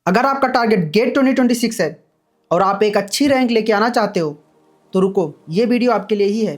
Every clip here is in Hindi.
अगर आपका टारगेट गेट 2026 है और आप एक अच्छी रैंक लेके आना चाहते हो तो रुको, ये वीडियो आपके लिए ही है।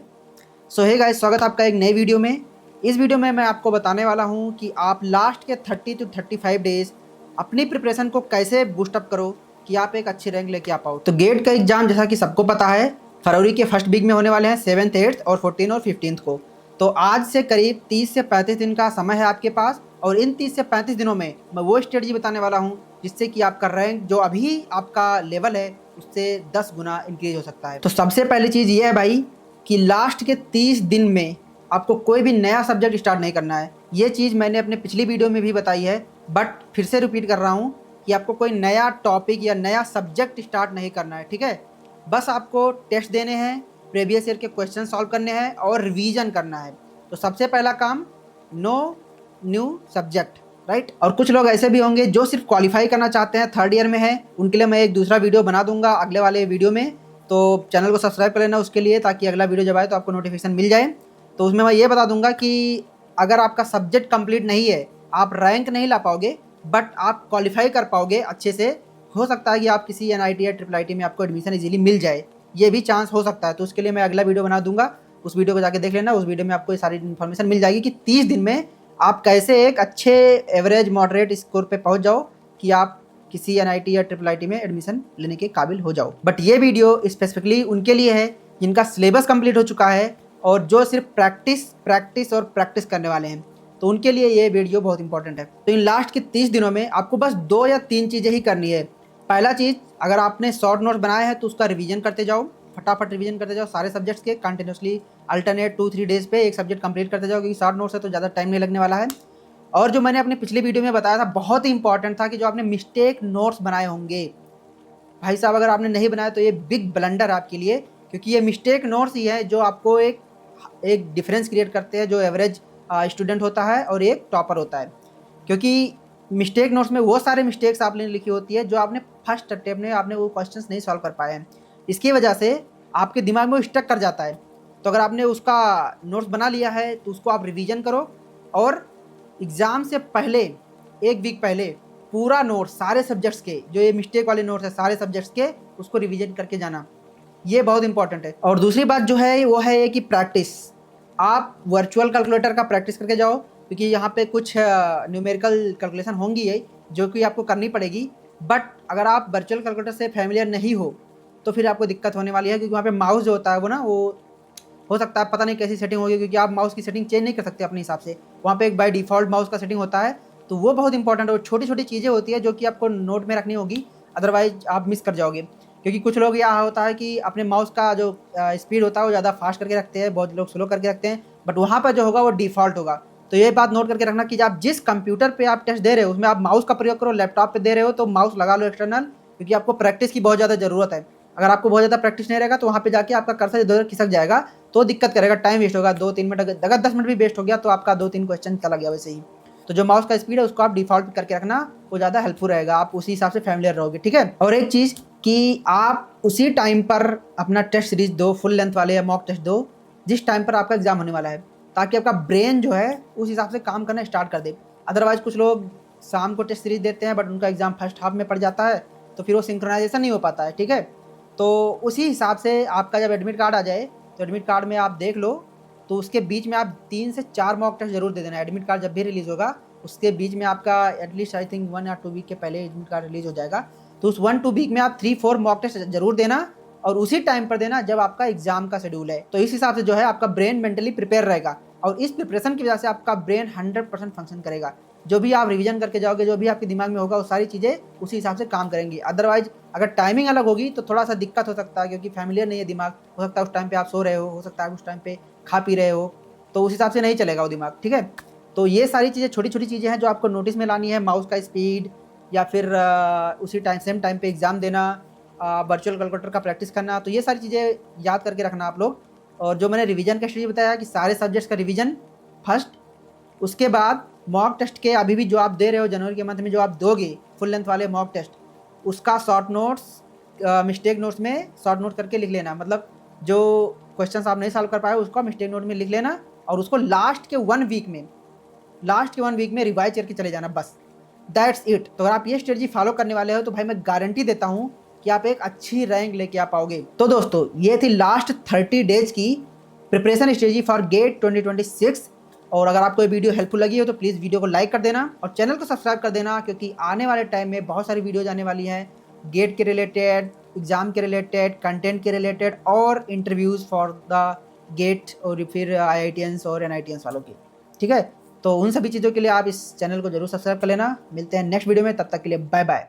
सो हे गाइस, स्वागत है आपका एक नए वीडियो में। इस वीडियो में मैं आपको बताने वाला हूँ कि आप लास्ट के 30 to 35 डेज अपनी प्रिपरेशन को कैसे बूस्टअप करो कि आप एक अच्छी रैंक लेके आ पाओ। तो गेट का एग्जाम जैसा कि सबको पता है फरवरी के फर्स्ट वीक में होने वाले हैं, 7th 8th और 14 और 15 को। तो आज से करीब 30 से 35 दिन का समय है आपके पास, और इन 30 से 35 दिनों में मैं वो स्ट्रेटजी बताने वाला हूँ जिससे कि आपका रैंक जो अभी आपका लेवल है उससे 10 गुना इंक्रीज हो सकता है। तो सबसे पहली चीज़ ये है भाई कि लास्ट के 30 दिन में आपको कोई भी नया सब्जेक्ट स्टार्ट नहीं करना है। ये चीज़ मैंने अपने पिछली वीडियो में भी बताई है, बट फिर से रिपीट कर रहा हूँ कि आपको कोई नया टॉपिक या नया सब्जेक्ट स्टार्ट नहीं करना है, ठीक है। बस आपको टेस्ट देने हैं, प्रीवियस ईयर के क्वेश्चन सॉल्व करने हैं और रिवीजन करना है। तो सबसे पहला काम, नो न्यू सब्जेक्ट, राइट। और कुछ लोग ऐसे भी होंगे जो सिर्फ क्वालिफाई करना चाहते हैं, थर्ड ईयर में है, उनके लिए मैं एक दूसरा वीडियो बना दूंगा अगले वाले वीडियो में। तो चैनल को सब्सक्राइब कर लेना उसके लिए, ताकि अगला वीडियो जब आए तो आपको नोटिफिकेशन मिल जाए। तो उसमें मैं ये बता दूंगा कि अगर आपका सब्जेक्ट कंप्लीट नहीं है, आप रैंक नहीं ला पाओगे, बट आप क्वालिफाई कर पाओगे अच्छे से। हो सकता है कि आप किसी NIT या IIIT में आपको एडमिशन इजीली मिल जाए, ये भी चांस हो सकता है। तो उसके लिए मैं अगला वीडियो बना दूंगा, उस वीडियो को जाके देख लेना। उस वीडियो में आपको ये सारी इन्फॉर्मेशन मिल जाएगी कि 30 दिन में आप कैसे एक अच्छे एवरेज मॉडरेट स्कोर पे पहुंच जाओ कि आप किसी NIT या IIIT में एडमिशन लेने के काबिल हो जाओ। बट ये वीडियो स्पेसिफिकली उनके लिए है जिनका सिलेबस कंप्लीट हो चुका है और जो सिर्फ प्रैक्टिस प्रैक्टिस और प्रैक्टिस करने वाले हैं, तो उनके लिए ये वीडियो बहुत इंपॉर्टेंट है। तो इन लास्ट के 30 दिनों में आपको बस 2 या 3 चीज़ें ही करनी है। पहला चीज़, अगर आपने शॉर्ट नोट्स बनाए हैं तो उसका रिवीजन करते जाओ, फटाफट रिवीजन करते जाओ सारे सब्जेक्ट्स के कंटिन्यूसली, अल्टरनेट 2-3 डेज पे एक सब्जेक्ट कंप्लीट करते जाओ, क्योंकि शॉर्ट नोट्स है तो ज़्यादा टाइम नहीं लगने वाला है। और जो मैंने अपने पिछले वीडियो में बताया था, बहुत ही इंपॉर्टेंट था कि जो आपने मिस्टेक नोट्स बनाए होंगे, भाई साहब अगर आपने नहीं बनाया तो ये बिग ब्लंडर आपके लिए, क्योंकि ये मिस्टेक नोट्स ही है जो आपको एक डिफरेंस क्रिएट करते हैं, जो एवरेज स्टूडेंट होता है और एक टॉपर होता है। क्योंकि मिस्टेक नोट्स में वो सारे मिस्टेक्स आपने लिखी होती है जो आपने फर्स्ट अटेम्प्ट में आपने वो क्वेश्चंस नहीं सॉल्व कर पाए हैं, इसकी वजह से आपके दिमाग में वो स्टक कर जाता है। तो अगर आपने उसका नोट्स बना लिया है तो उसको आप रिवीजन करो, और एग्ज़ाम से पहले 1 वीक पहले पूरा नोट्स सारे सब्जेक्ट्स के, जो ये मिस्टेक वाले नोट्स है सारे सब्जेक्ट्स के, उसको रिवीजन करके जाना, ये बहुत इंपॉर्टेंट है। और दूसरी बात जो है वो है कि प्रैक्टिस, आप वर्चुअल कैलकुलेटर का प्रैक्टिस करके जाओ, क्योंकि यहाँ पे कुछ न्यूमेरिकल कैलकुलेशन होंगी है जो कि आपको करनी पड़ेगी। बट अगर आप वर्चुअल कैलकुलेटर से फैमिलियर नहीं हो तो फिर आपको दिक्कत होने वाली है, क्योंकि वहाँ पे माउस जो होता है वो ना, वो हो सकता है पता नहीं कैसी सेटिंग होगी, क्योंकि आप माउस की सेटिंग चेंज नहीं कर सकते अपने हिसाब से। वहाँ पे एक बाय डिफ़ॉल्ट माउस का सेटिंग होता है, तो वो बहुत इंपॉर्टेंट है। और छोटी छोटी चीज़ें होती है जो कि आपको नोट में रखनी होगी, अदरवाइज आप मिस कर जाओगे। क्योंकि कुछ लोग यहाँ होता है कि अपने माउस का जो स्पीड होता है वो ज़्यादा फास्ट करके रखते हैं, बहुत लोग स्लो करके रखते हैं, बट वहाँ पर जो होगा वो डिफ़ॉल्ट होगा। तो ये बात नोट करके रखना कि आप जिस कंप्यूटर पे आप टेस्ट दे रहे हो उसमें आप माउस का प्रयोग करो, लैपटॉप पे दे रहे हो तो माउस लगा लो एक्सटर्नल, क्योंकि आपको प्रैक्टिस की बहुत ज़्यादा ज़रूरत है। अगर आपको बहुत ज़्यादा प्रैक्टिस नहीं रहेगा तो वहाँ पे जाके आपका कर्सर इधर खिसक जाएगा, तो दिक्कत करेगा, टाइम वेस्ट होगा। 2-3 मिनट, अगर 10 मिनट भी वेस्ट हो गया तो आपका 2-3 क्वेश्चन चला गया वैसे ही। तो जो माउस का स्पीड है उसको आप डिफ़ॉल्ट करके रखना, वो ज़्यादा हेल्पफुल रहेगा, आप उसी हिसाब से फैमिलियर रहोगे, ठीक है। और एक चीज़ कि आप उसी टाइम पर अपना टेस्ट सीरीज दो, फुल लेंथ वाले या मॉक टेस्ट दो जिस टाइम पर आपका एग्जाम होने वाला है, ताकि आपका ब्रेन जो है उस हिसाब से काम करना स्टार्ट कर दे। अदरवाइज कुछ लोग शाम को टेस्ट सीरीज देते हैं बट उनका एग्जाम फर्स्ट हाफ में पड़ जाता है, तो फिर वो सिंक्रोनाइजेशन नहीं हो पाता है, ठीक है। तो उसी हिसाब से आपका जब एडमिट कार्ड आ जाए तो एडमिट कार्ड में आप देख लो, तो उसके बीच में आप 3 से 4 मॉक टेस्ट जरूर दे देना। एडमिट कार्ड जब भी रिलीज़ होगा उसके बीच में आपका एटलीस्ट आई थिंक 1 या 2 वीक के पहले एडमिट कार्ड रिलीज़ हो जाएगा, तो उस 1-2 वीक में आप 3-4 मॉक टेस्ट जरूर देना, और उसी टाइम पर देना जब आपका एग्जाम का शेड्यूल है। तो इस हिसाब से जो है आपका ब्रेन मेंटली प्रिपेयर रहेगा, और इस प्रिपरेशन की वजह से आपका ब्रेन 100% फंक्शन करेगा। जो भी आप रिवीजन करके जाओगे, जो भी आपके दिमाग में होगा, वो सारी चीज़ें उसी हिसाब से काम करेंगी। अदरवाइज अगर टाइमिंग अलग होगी तो थोड़ा सा दिक्कत हो सकता है, क्योंकि फैमिलियर नहीं है दिमाग, हो सकता है उस टाइम पे आप सो रहे हो सकता है उस टाइम पे खा पी रहे हो, तो उस हिसाब से नहीं चलेगा वो दिमाग, ठीक है। तो ये सारी चीज़ें छोटी छोटी चीज़ें हैं जो आपको नोटिस में लानी है, माउस का स्पीड, या फिर उसी टाइम सेम टाइम पे एग्ज़ाम देना, वर्चुअल कैलकुलेटर का प्रैक्टिस करना, तो ये सारी चीज़ें याद करके रखना आप लोग। और जो मैंने रिवीजन का स्ट्रेटजी बताया कि सारे सब्जेक्ट्स का रिवीजन फर्स्ट, उसके बाद मॉक टेस्ट के अभी भी जो आप दे रहे हो जनवरी के मंथ में जो आप दोगे फुल लेंथ वाले मॉक टेस्ट, उसका शॉर्ट नोट्स मिस्टेक नोट्स में शॉर्ट नोट करके लिख लेना। मतलब जो क्वेश्चंस आप नहीं सॉल्व कर पाए उसको मिस्टेक नोट में लिख लेना, और उसको लास्ट के 1 वीक में रिवाइज करके चले जाना। बस दैट्स इट। तो अगर आप ये स्ट्रेटजी फॉलो करने वाले हो तो भाई मैं गारंटी देता हूँ कि आप एक अच्छी रैंक लेके आ पाओगे। तो दोस्तों ये थी लास्ट 30 डेज की प्रिपरेशन स्ट्रेटजी फॉर गेट 2026। और अगर आपको ये वीडियो हेल्पफुल लगी हो तो प्लीज़ वीडियो को लाइक कर देना और चैनल को सब्सक्राइब कर देना, क्योंकि आने वाले टाइम में बहुत सारी वीडियोज आने वाली हैं गेट के रिलेटेड, एग्ज़ाम के रिलेटेड, कंटेंट के रिलेटेड और इंटरव्यूज़ फॉर द गेट और फिर IITians और NITians वालों की। ठीक है, तो उन सभी चीज़ों के लिए आप इस चैनल को जरूर सब्सक्राइब कर लेना। मिलते हैं नेक्स्ट वीडियो में, तब तक के लिए बाय बाय।